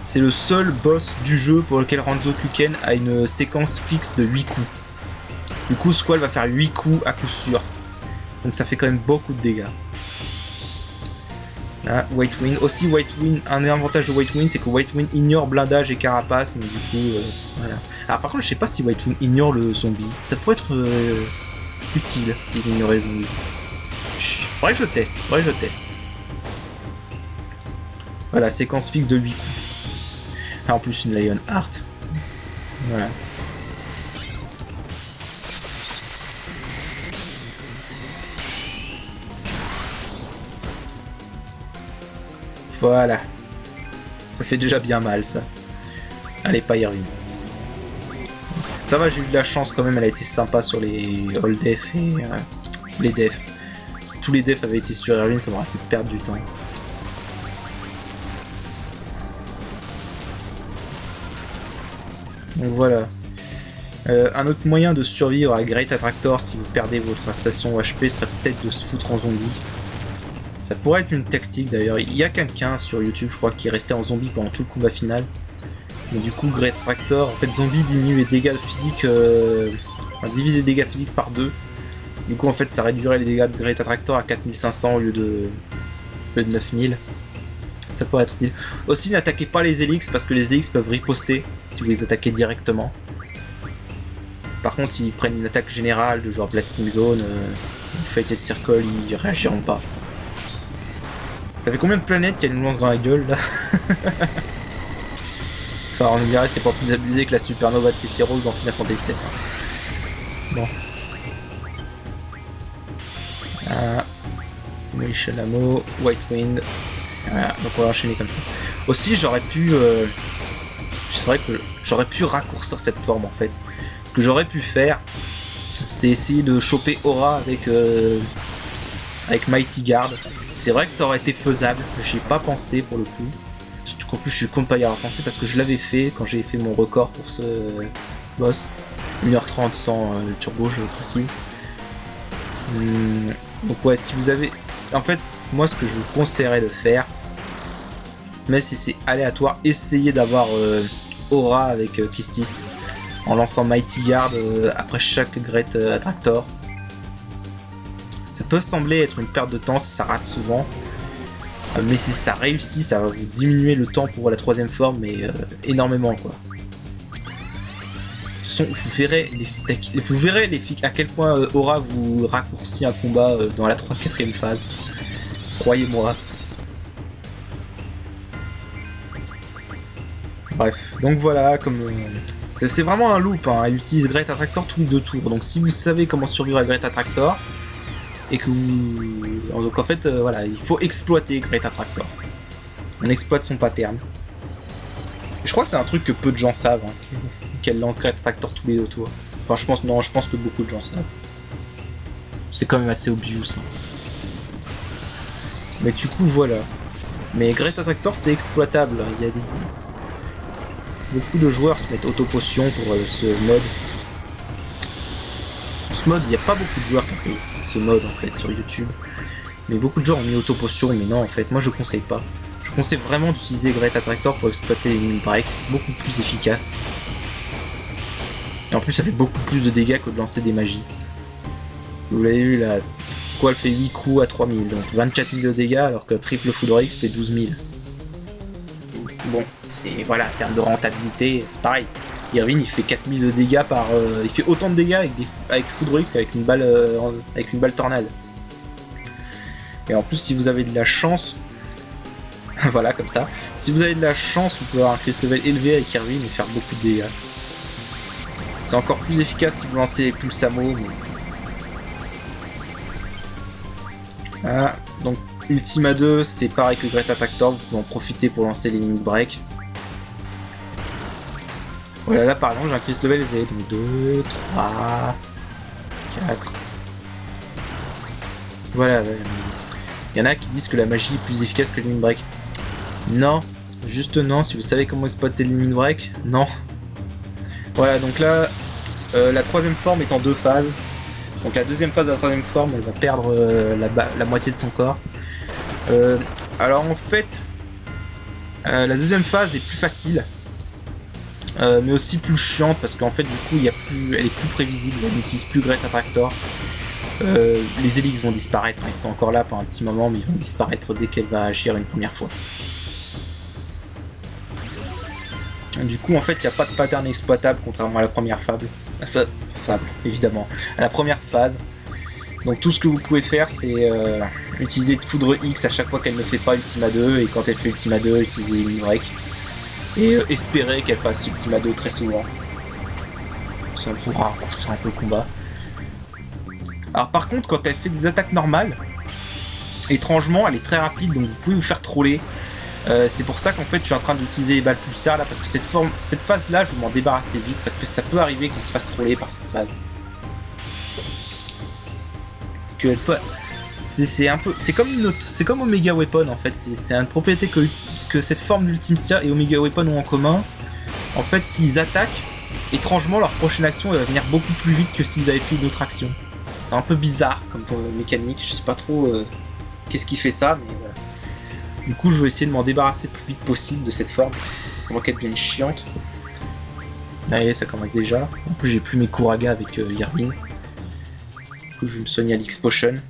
c'est le seul boss du jeu pour lequel Ranzo-Kuken a une séquence fixe de 8 coups. Du coup Squall va faire 8 coups à coup sûr. Donc ça fait quand même beaucoup de dégâts. Là, White Wind. Aussi, White Wind, un avantage de White Wind, c'est que White Wind ignore blindage et carapace, mais du coup, voilà. Alors par contre, je sais pas si White Wind ignore le zombie. Ça pourrait être utile s'il ignorait le zombie. Faudrait que je teste, Voilà, séquence fixe de 8 coups. Ah, en plus, une Lion Heart. Voilà. Voilà. Ça fait déjà bien mal, ça. Allez, pas Irvine. Ça va, j'ai eu de la chance quand même, elle a été sympa sur les all def et les defs. Si tous les defs avaient été sur Irvine, ça m'aurait fait perdre du temps. Donc voilà. Un autre moyen de survivre à Great Attractor si vous perdez votre station HP serait peut-être de se foutre en zombie. Ça pourrait être une tactique d'ailleurs. Il y a quelqu'un sur YouTube, je crois, qui est resté en zombie pendant tout le combat final. Mais du coup, Great Attractor, en fait, zombie diminue les dégâts physiques, divise les dégâts physiques par 2. Du coup, en fait, ça réduirait les dégâts de Great Attractor à 4500 au lieu de 9000. Ça pourrait être utile. Aussi, n'attaquez pas les Helix parce que les Helix peuvent riposter si vous les attaquez directement. Par contre, s'ils prennent une attaque générale de genre Blasting Zone, Fated Circle, ils réagiront pas. T'avais combien de planètes qu'elle nous lance dans la gueule là? Enfin, on nous dirait c'est pas plus abusé que la supernova de Sephiroth dans Final Fantasy VII. Bon. Demolition Ammo, White Wind. Voilà, donc on va enchaîner comme ça. Aussi, j'aurais pu... c'est vrai que j'aurais pu raccourcir cette forme en fait. Ce que j'aurais pu faire, c'est essayer de choper Aura avec Mighty Guard. C'est vrai que ça aurait été faisable, j'y ai pas pensé pour le coup. Surtout qu'en plus je suis content de pas y avoir pensé parce que je l'avais fait quand j'ai fait mon record pour ce boss. 1h30 sans turbo, je précise. Donc ouais, si vous avez... En fait, moi ce que je vous conseillerais de faire, même si c'est aléatoire, essayez d'avoir Aura avec Kistis en lançant Mighty Guard après chaque Great Attractor. Ça peut sembler être une perte de temps si ça rate souvent, mais si ça réussit, ça va vous diminuer le temps pour la troisième forme, mais énormément quoi. De toute façon, vous verrez à quel point Aura vous raccourcit un combat dans la 3-4ème phase. Croyez-moi. Bref, donc voilà, comme c'est vraiment un loop, hein. Elle utilise Great Attractor tous les 2 tours, donc si vous savez comment survivre à Great Attractor, et que vous... Donc en fait, voilà, il faut exploiter Great Attractor. On exploite son pattern. Je crois que c'est un truc que peu de gens savent, hein, qu'elle lance Great Attractor tous les 2 tours. Enfin, je pense que beaucoup de gens savent. C'est quand même assez obvious. Hein. Mais du coup, voilà. Mais Great Attractor, c'est exploitable. Il y a beaucoup de joueurs se mettent auto-potion pour ce mode. Ce mode, il n'y a pas beaucoup de joueurs qui ont fait ce mode en fait sur YouTube. Mais beaucoup de gens ont mis auto-potion, mais non en fait, moi je conseille pas. Je conseille vraiment d'utiliser Great Attractor pour exploiter les mini breaks, c'est beaucoup plus efficace. Et en plus ça fait beaucoup plus de dégâts que de lancer des magies. Vous l'avez vu là, Squall fait 8 coups à 3000, donc 24 000 de dégâts alors que triple Foudre X fait 12 000. Bon, c'est voilà, en termes de rentabilité, c'est pareil. Irvine il fait 4000 de dégâts par... il fait autant de dégâts avec Foudre X qu'avec une balle tornade. Et en plus si vous avez de la chance... voilà comme ça. Si vous avez de la chance, vous pouvez avoir un crit level élevé avec Irvine et faire beaucoup de dégâts. C'est encore plus efficace si vous lancez les Pulsamo. Mais... Voilà, donc Ultima 2 c'est pareil que Great Attractor, vous pouvez en profiter pour lancer les Limit Break. Voilà, là par exemple j'ai un crit level élevé, donc 2, 3, 4. Voilà, il y en a qui disent que la magie est plus efficace que le Limit Break. Non, juste non, si vous savez comment exploiter le Limit Break, non. Voilà, donc là, la troisième forme est en 2 phases. Donc la deuxième phase de la troisième forme, elle va perdre la moitié de son corps. Alors en fait, la deuxième phase est plus facile. Mais aussi plus chiante parce qu'en fait du coup elle est plus prévisible, elle n'utilise plus Great Attractor. Les Helix vont disparaître, ils sont encore là pour un petit moment mais ils vont disparaître dès qu'elle va agir une première fois. Du coup en fait il n'y a pas de pattern exploitable contrairement à la première fable, évidemment, à la première phase. Donc tout ce que vous pouvez faire c'est utiliser Foudre X à chaque fois qu'elle ne fait pas Ultima 2 et quand elle fait Ultima 2 utiliser Limit Break. Et espérer qu'elle fasse Ultima 2 très souvent. Ça pourra raccourcir un peu le combat. Alors par contre, quand elle fait des attaques normales, étrangement, elle est très rapide, donc vous pouvez vous faire troller. C'est pour ça qu'en fait je suis en train d'utiliser les balles pulsar là, parce que cette phase là je veux m'en débarrasser vite, parce que ça peut arriver qu'on se fasse troller par cette phase. Parce que elle peut... c'est un peu, c'est comme Omega Weapon en fait, c'est une propriété que cette forme d'Ultimcia et Omega Weapon ont en commun. En fait, s'ils attaquent, étrangement leur prochaine action elle va venir beaucoup plus vite que s'ils avaient fait une autre action. C'est un peu bizarre comme mécanique, je sais pas trop qu'est-ce qui fait ça, mais voilà. Du coup, je vais essayer de m'en débarrasser le plus vite possible de cette forme, avant qu'elle devienne chiante. Allez, ça commence déjà. En plus, j'ai plus mes Kuraga avec Irvine. Du coup, je vais me soigner à l'X-Potion.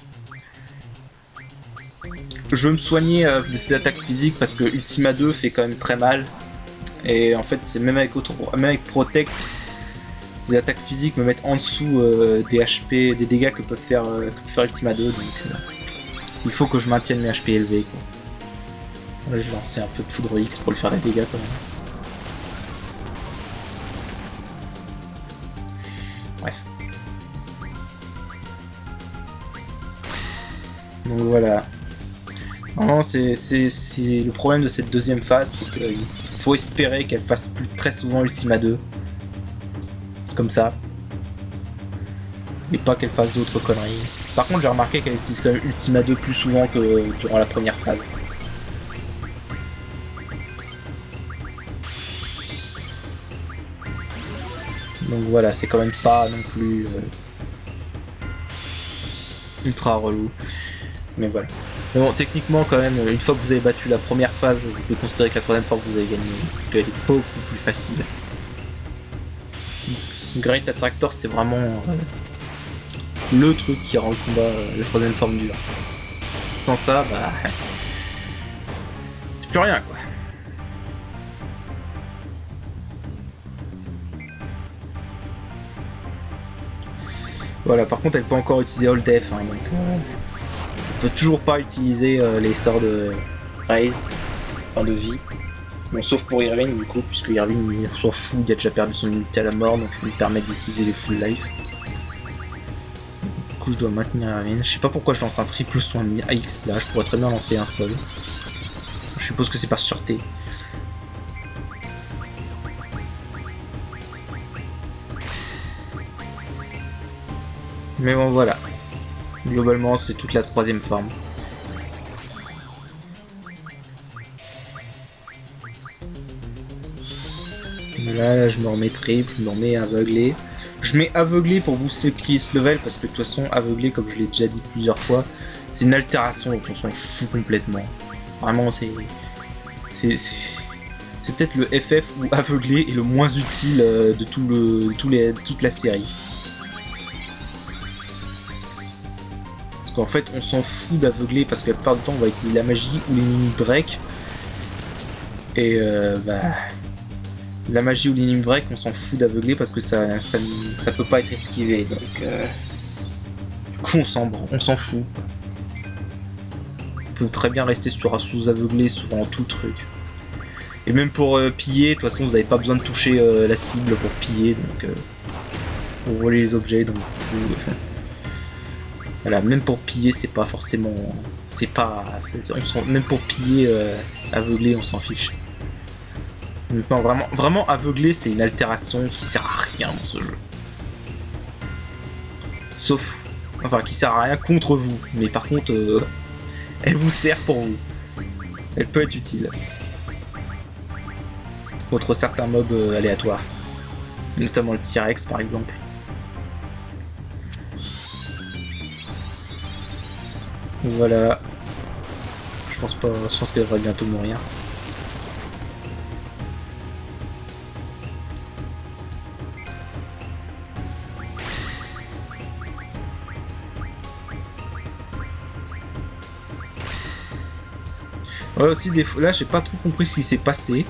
Je veux me soigner de ses attaques physiques parce que Ultima 2 fait quand même très mal. Et en fait, c'est même avec Protect, ces attaques physiques me mettent en dessous des HP, des dégâts que peut faire Ultima 2. Donc, il faut que je maintienne mes HP élevés, quoi. Là, je vais lancer un peu de Foudre X pour lui faire des dégâts quand même. Bref. Donc voilà. Normalement, c'est le problème de cette deuxième phase, c'est qu'il faut espérer qu'elle fasse plus très souvent Ultima 2. Comme ça. Et pas qu'elle fasse d'autres conneries. Par contre, j'ai remarqué qu'elle utilise quand même Ultima 2 plus souvent que durant la première phase. Donc voilà, c'est quand même pas non plus ultra relou. Mais voilà. Mais bon, techniquement, quand même, une fois que vous avez battu la première phase, vous pouvez considérer que la troisième fois que vous avez gagné. Parce qu'elle est beaucoup plus facile. Great Attractor, c'est vraiment le truc qui rend le combat, la troisième forme dur. Sans ça, bah. C'est plus rien, quoi. Voilà, par contre, elle peut encore utiliser All Death, hein, donc elle peut toujours pas utiliser les sorts de Raise, enfin de vie. Bon, sauf pour Irvine, du coup, puisque Irvine il s'en fout, il a déjà perdu son unité à la mort, donc je vais lui permettre d'utiliser les full life. Du coup, je dois maintenir Irvine. Je sais pas pourquoi je lance un triple soin X là, je pourrais très bien lancer un seul. Je suppose que c'est par sûreté. Mais bon, voilà. Globalement, c'est toute la troisième forme. Là, je me remets triple, je me remets aveuglé. Je mets aveuglé pour booster le Chris level parce que de toute façon, aveuglé, comme je l'ai déjà dit plusieurs fois, c'est une altération donc on s'en fout complètement. Vraiment, c'est peut-être le FF où aveuglé est le moins utile de toute la série. Parce qu'en fait, on s'en fout d'aveugler parce que la plupart du temps, on va utiliser la magie ou l'ennemi break. Et bah. La magie ou l'inime break, on s'en fout d'aveugler parce que ça peut pas être esquivé. Donc, du coup, on s'en fout. On peut très bien rester sur un sous-aveuglé souvent tout le truc. Et même pour piller, de toute façon, vous n'avez pas besoin de toucher la cible pour piller, donc pour voler les objets. Donc, voilà, même pour piller, c'est pas forcément, même pour piller aveuglé, on s'en fiche. Non, vraiment aveuglé, c'est une altération qui sert à rien dans ce jeu. Sauf, enfin, qui sert à rien contre vous, mais par contre, elle vous sert pour vous. Elle peut être utile. Contre certains mobs aléatoires. Notamment le T-Rex par exemple. Voilà. Je pense qu'elle va bientôt mourir. Ouais, aussi des fois, là j'ai pas trop compris ce qui s'est passé.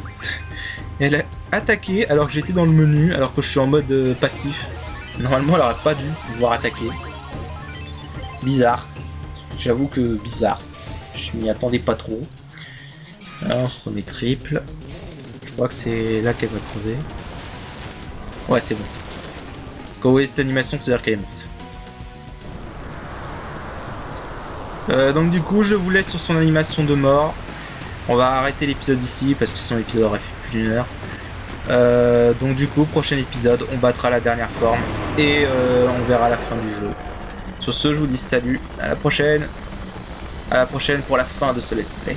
Elle a attaqué alors que j'étais dans le menu, alors que je suis en mode passif. Normalement elle aurait pas dû pouvoir attaquer. Bizarre. J'avoue que bizarre. Je m'y attendais pas trop. Alors on se remet triple. Je crois que c'est là qu'elle va crever. Ouais, c'est bon. Quand vous voyez cette animation, c'est-à-dire qu'elle est morte. Donc du coup, je vous laisse sur son animation de mort. On va arrêter l'épisode ici parce que sinon l'épisode aurait fait plus d'une heure. Donc du coup, prochain épisode, on battra la dernière forme et on verra la fin du jeu. Sur ce, je vous dis salut, à la prochaine pour la fin de ce let's play.